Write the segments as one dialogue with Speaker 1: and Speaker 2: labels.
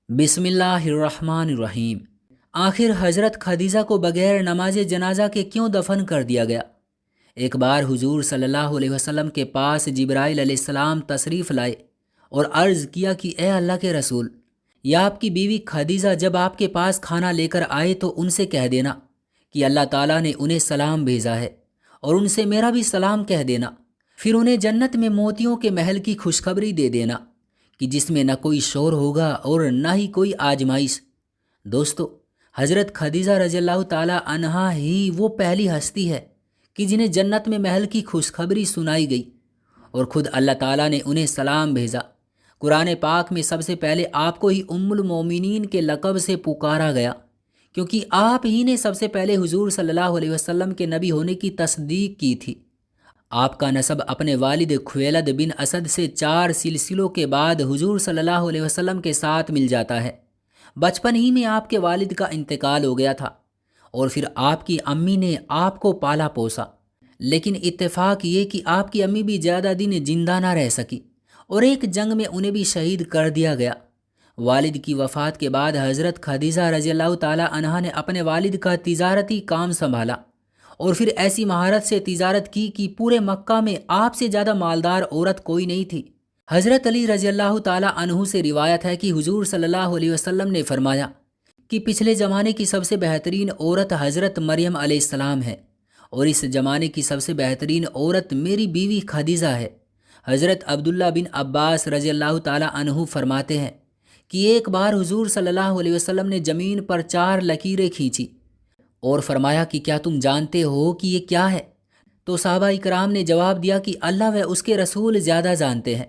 Speaker 1: بسم اللہ الرحمن الرحیم۔ آخر حضرت خدیجہ کو بغیر نماز جنازہ کے کیوں دفن کر دیا گیا؟ ایک بار حضور صلی اللہ علیہ وسلم کے پاس جبرائیل علیہ السلام تشریف لائے اور عرض کیا کہ اے اللہ کے رسول، یا آپ کی بیوی خدیجہ جب آپ کے پاس کھانا لے کر آئے تو ان سے کہہ دینا کہ اللہ تعالیٰ نے انہیں سلام بھیجا ہے، اور ان سے میرا بھی سلام کہہ دینا۔ پھر انہیں جنت میں موتیوں کے محل کی خوشخبری دے دینا کہ جس میں نہ کوئی شور ہوگا اور نہ ہی کوئی آزمائش۔ دوستو، حضرت خدیجہ رضی اللہ تعالی عنہا ہی وہ پہلی ہستی ہے کہ جنہیں جنت میں محل کی خوشخبری سنائی گئی، اور خود اللہ تعالیٰ نے انہیں سلام بھیجا۔ قرآن پاک میں سب سے پہلے آپ کو ہی ام المومنین کے لقب سے پکارا گیا، کیونکہ آپ ہی نے سب سے پہلے حضور صلی اللہ علیہ وسلم کے نبی ہونے کی تصدیق کی تھی۔ آپ کا نسب اپنے والد خویلد بن اسد سے 4 سلسلوں کے بعد حضور صلی اللہ علیہ وسلم کے ساتھ مل جاتا ہے۔ بچپن ہی میں آپ کے والد کا انتقال ہو گیا تھا، اور پھر آپ کی امی نے آپ کو پالا پوسا، لیکن اتفاق یہ کہ آپ کی امی بھی زیادہ دن زندہ نہ رہ سکی، اور ایک جنگ میں انہیں بھی شہید کر دیا گیا۔ والد کی وفات کے بعد حضرت خدیجہ رضی اللہ تعالی عنہا نے اپنے والد کا تجارتی کام سنبھالا، اور پھر ایسی مہارت سے تجارت کی کہ پورے مکہ میں آپ سے زیادہ مالدار عورت کوئی نہیں تھی۔ حضرت علی رضی اللہ تعالی عنہ سے روایت ہے کہ حضور صلی اللہ علیہ وسلم نے فرمایا کہ پچھلے زمانے کی سب سے بہترین عورت حضرت مریم علیہ السلام ہے، اور اس زمانے کی سب سے بہترین عورت میری بیوی خدیجہ ہے۔ حضرت عبداللہ بن عباس رضی اللہ تعالی عنہ فرماتے ہیں کہ ایک بار حضور صلی اللہ علیہ وسلم نے زمین پر 4 لکیریں کھینچی اور فرمایا کہ کیا تم جانتے ہو کہ یہ کیا ہے؟ تو صحابہ اکرام نے جواب دیا کہ اللہ و اس کے رسول زیادہ جانتے ہیں۔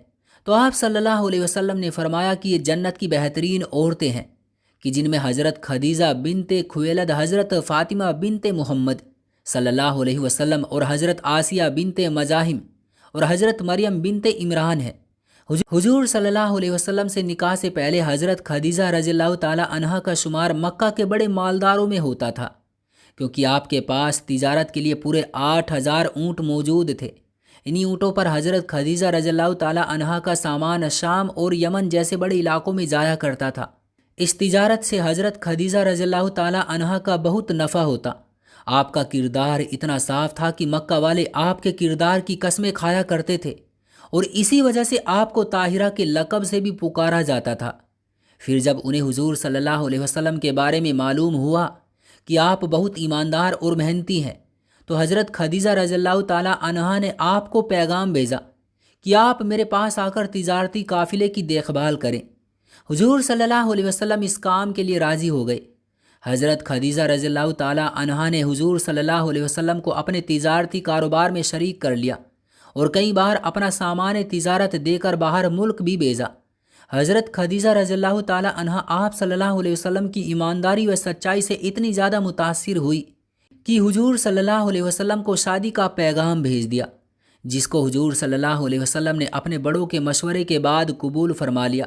Speaker 1: تو آپ صلی اللہ علیہ وسلم نے فرمایا کہ یہ جنت کی بہترین عورتیں ہیں، کہ جن میں حضرت خدیجہ بنت خویلد، حضرت فاطمہ بنت محمد صلی اللہ علیہ وسلم، اور حضرت آسیہ بنت مزاحم اور حضرت مریم بنت عمران ہے۔ حضور صلی اللہ علیہ وسلم سے نکاح سے پہلے حضرت خدیجہ رضی اللہ تعالی عنہا کا شمار مکہ کے بڑے مالداروں میں ہوتا تھا، کیونکہ آپ کے پاس تجارت کے لیے پورے 8000 اونٹ موجود تھے۔ انہی اونٹوں پر حضرت خدیجہ رضی اللہ تعالی عنہا کا سامان شام اور یمن جیسے بڑے علاقوں میں جایا کرتا تھا۔ اس تجارت سے حضرت خدیجہ رضی اللہ تعالی عنہا کا بہت نفع ہوتا۔ آپ کا کردار اتنا صاف تھا کہ مکہ والے آپ کے کردار کی قسمیں کھایا کرتے تھے، اور اسی وجہ سے آپ کو طاہرہ کے لقب سے بھی پکارا جاتا تھا۔ پھر جب انہیں حضور صلی اللہ علیہ وسلم کے بارے میں معلوم ہوا کہ آپ بہت ایماندار اور محنتی ہیں، تو حضرت خدیجہ رضی اللہ تعالی عنہا نے آپ کو پیغام بھیجا کہ آپ میرے پاس آ کر تجارتی قافلے کی دیکھ بھال کریں۔ حضور صلی اللہ علیہ وسلم اس کام کے لیے راضی ہو گئے۔ حضرت خدیجہ رضی اللہ تعالی عنہا نے حضور صلی اللہ علیہ وسلم کو اپنے تجارتی کاروبار میں شریک کر لیا، اور کئی بار اپنا سامان تجارت دے کر باہر ملک بھی بھیجا۔ حضرت خدیجہ رضی اللہ تعالی عنہا آپ صلی اللہ علیہ وسلم کی ایمانداری و سچائی سے اتنی زیادہ متاثر ہوئی کہ حضور صلی اللہ علیہ وسلم کو شادی کا پیغام بھیج دیا، جس کو حضور صلی اللہ علیہ وسلم نے اپنے بڑوں کے مشورے کے بعد قبول فرما لیا۔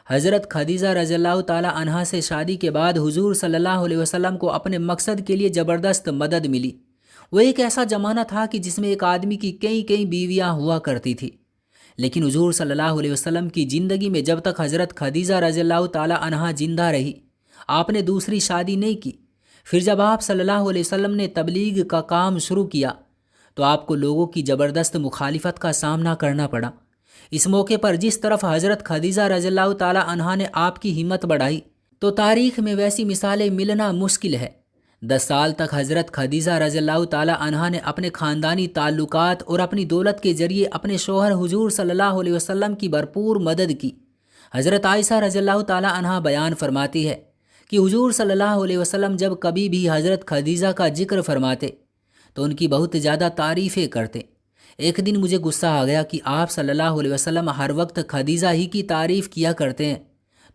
Speaker 1: حضرت خدیجہ رضی اللہ تعالی عنہا سے شادی کے بعد حضور صلی اللہ علیہ وسلم کو اپنے مقصد کے لیے زبردست مدد ملی۔ وہ ایک ایسا زمانہ تھا کہ جس میں ایک آدمی کی کئی بیویاں ہوا کرتی تھی، لیکن حضور صلی اللہ علیہ وسلم کی زندگی میں جب تک حضرت خدیجہ رضی اللہ تعالی عنہا زندہ رہی، آپ نے دوسری شادی نہیں کی۔ پھر جب آپ صلی اللہ علیہ وسلم نے تبلیغ کا کام شروع کیا تو آپ کو لوگوں کی زبردست مخالفت کا سامنا کرنا پڑا۔ اس موقع پر جس طرف حضرت خدیجہ رضی اللہ تعالی عنہا نے آپ کی ہمت بڑھائی، تو تاریخ میں ویسی مثالیں ملنا مشکل ہے۔ 10 سال تک حضرت خدیجہ رضی اللہ تعالی عنہا نے اپنے خاندانی تعلقات اور اپنی دولت کے ذریعے اپنے شوہر حضور صلی اللہ علیہ وسلم کی بھرپور مدد کی۔ حضرت عائشہ رضی اللہ تعالی عنہا بیان فرماتی ہے کہ حضور صلی اللہ علیہ وسلم جب کبھی بھی حضرت خدیجہ کا ذکر فرماتے تو ان کی بہت زیادہ تعریفیں کرتے۔ ایک دن مجھے غصہ آ گیا کہ آپ صلی اللہ علیہ وسلم ہر وقت خدیجہ ہی کی تعریف کیا کرتے ہیں،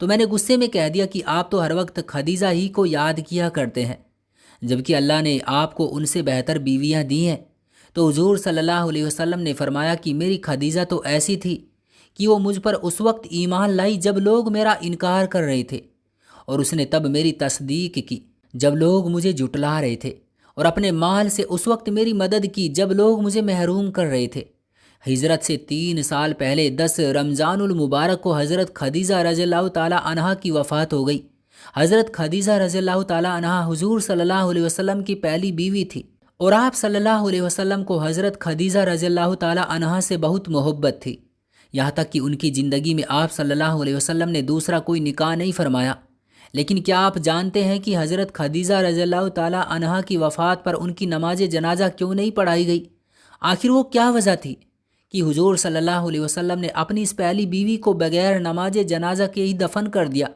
Speaker 1: تو میں نے غصے میں کہہ دیا کہ آپ تو ہر وقت خدیجہ ہی کو یاد کیا کرتے ہیں، جبکہ اللہ نے آپ کو ان سے بہتر بیویاں دی ہیں۔ تو حضور صلی اللہ علیہ وسلم نے فرمایا کہ میری خدیجہ تو ایسی تھی کہ وہ مجھ پر اس وقت ایمان لائی جب لوگ میرا انکار کر رہے تھے، اور اس نے تب میری تصدیق کی جب لوگ مجھے جھٹلا رہے تھے، اور اپنے مال سے اس وقت میری مدد کی جب لوگ مجھے محروم کر رہے تھے۔ ہجرت سے 3 سال پہلے 10 رمضان المبارک کو حضرت خدیجہ رضی اللہ تعالیٰ عنہا کی وفات ہو گئی۔ حضرت خدیجہ رضی اللہ تعالیٰ عنہا حضور صلی اللہ علیہ وسلم کی پہلی بیوی تھی، اور آپ صلی اللہ علیہ وسلم کو حضرت خدیجہ رضی اللہ تعالیٰ عنہا سے بہت محبت تھی، یہاں تک کہ ان کی زندگی میں آپ صلی اللہ علیہ وسلم نے دوسرا کوئی نکاح نہیں فرمایا۔ لیکن کیا آپ جانتے ہیں کہ حضرت خدیجہ رضی اللہ تعالیٰ عنہا کی وفات پر ان کی نماز جنازہ کیوں نہیں پڑھائی گئی؟ آخر وہ کیا وجہ تھی کہ حضور صلی اللہ علیہ وسلم نے اپنی اس پہلی بیوی کو بغیر نماز جنازہ کے ہی دفن کر دیا؟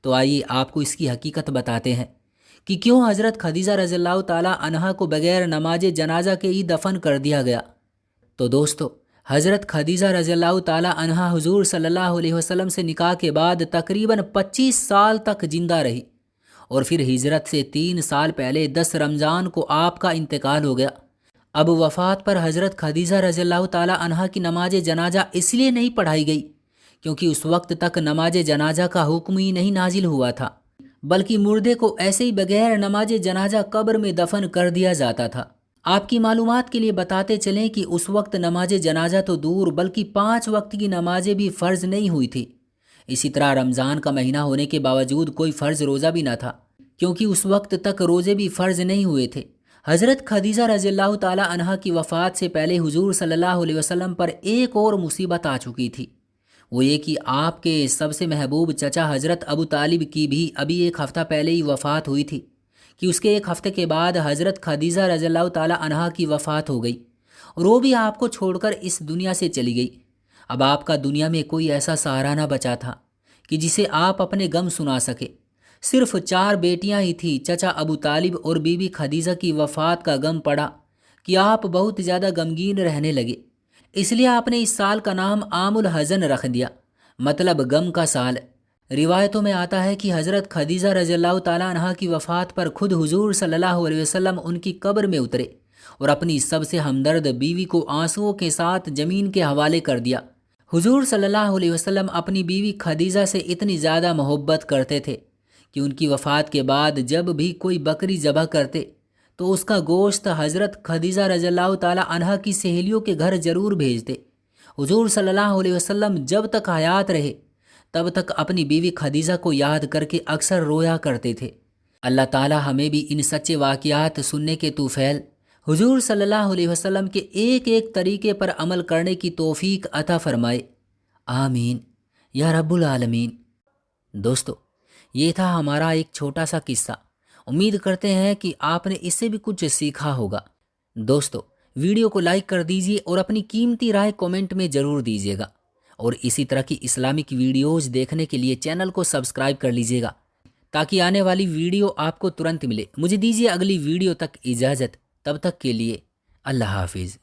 Speaker 1: تو آئیے آپ کو اس کی حقیقت بتاتے ہیں کہ کیوں حضرت خدیجہ رضی اللہ تعالیٰ عنہا کو بغیر نماز جنازہ کے ہی دفن کر دیا گیا۔ تو دوستو، حضرت خدیجہ رضی اللہ تعالیٰ عنہا حضور صلی اللہ علیہ وسلم سے نکاح کے بعد تقریباً 25 سال تک زندہ رہی، اور پھر ہجرت سے 3 سال پہلے 10 رمضان کو آپ کا انتقال ہو گیا۔ اب وفات پر حضرت خدیجہ رضی اللہ تعالیٰ عنہا کی نماز جنازہ اس لیے نہیں پڑھائی گئی کیونکہ اس وقت تک نماز جنازہ کا حکم ہی نہیں نازل ہوا تھا، بلکہ مردے کو ایسے ہی بغیر نماز جنازہ قبر میں دفن کر دیا جاتا تھا۔ آپ کی معلومات کے لیے بتاتے چلیں کہ اس وقت نماز جنازہ تو دور بلکہ 5 وقت کی نمازیں بھی فرض نہیں ہوئی تھی۔ اسی طرح رمضان کا مہینہ ہونے کے باوجود کوئی فرض روزہ بھی نہ تھا کیونکہ اس وقت تک روزے بھی فرض نہیں ہوئے تھے۔ حضرت خدیجہ رضی اللہ تعالیٰ عنہا کی وفات سے پہلے حضور صلی اللہ علیہ وسلم پر ایک اور مصیبت آ چکی تھی، وہ یہ کہ آپ کے سب سے محبوب چچا حضرت ابو طالب کی بھی ابھی 1 ہفتہ پہلے ہی وفات ہوئی تھی کہ اس کے 1 ہفتے کے بعد حضرت خدیجہ رضی اللہ تعالیٰ عنہا کی وفات ہو گئی، اور وہ بھی آپ کو چھوڑ کر اس دنیا سے چلی گئی۔ اب آپ کا دنیا میں کوئی ایسا سہارا نہ بچا تھا کہ جسے آپ اپنے غم سنا سکے۔ صرف 4 بیٹیاں ہی تھیں۔ چچا ابو طالب اور بی بی خدیجہ کی وفات کا غم پڑا کہ آپ بہت زیادہ غمگین رہنے لگے، اس لیے آپ نے اس سال کا نام عام الحزن رکھ دیا، مطلب غم کا سال۔ روایتوں میں آتا ہے کہ حضرت خدیجہ رضی اللہ تعالیٰ عنہا کی وفات پر خود حضور صلی اللہ علیہ وسلم ان کی قبر میں اترے اور اپنی سب سے ہمدرد بیوی کو آنسوؤں کے ساتھ زمین کے حوالے کر دیا۔ حضور صلی اللہ علیہ وسلم اپنی بیوی خدیجہ سے اتنی زیادہ محبت کرتے تھے کہ ان کی وفات کے بعد جب بھی کوئی بکری ذبح کرتے تو اس کا گوشت حضرت خدیجہ رضی اللہ تعالیٰ عنہا کی سہیلیوں کے گھر ضرور بھیجتے۔ حضور صلی اللہ علیہ وسلم جب تک حیات رہے تب تک اپنی بیوی خدیجہ کو یاد کر کے اکثر رویا کرتے تھے۔ اللہ تعالیٰ ہمیں بھی ان سچے واقعات سننے کے توفیل حضور صلی اللہ علیہ وسلم کے ایک ایک طریقے پر عمل کرنے کی توفیق عطا فرمائے، آمین یا رب العالمین۔ دوستو، یہ تھا ہمارا ایک چھوٹا سا قصہ۔ امید کرتے ہیں کہ آپ نے اس سے بھی کچھ سیکھا ہوگا۔ دوستو، ویڈیو کو لائک کر دیجئے اور اپنی قیمتی رائے کومنٹ میں ضرور دیجیے گا، اور اسی طرح کی اسلامک ویڈیوز دیکھنے کے لیے چینل کو سبسکرائب کر لیجیے گا تاکہ آنے والی ویڈیو آپ کو ترنت ملے۔ مجھے دیجیے اگلی ویڈیو تک اجازت، تب تک کے لیے اللہ حافظ۔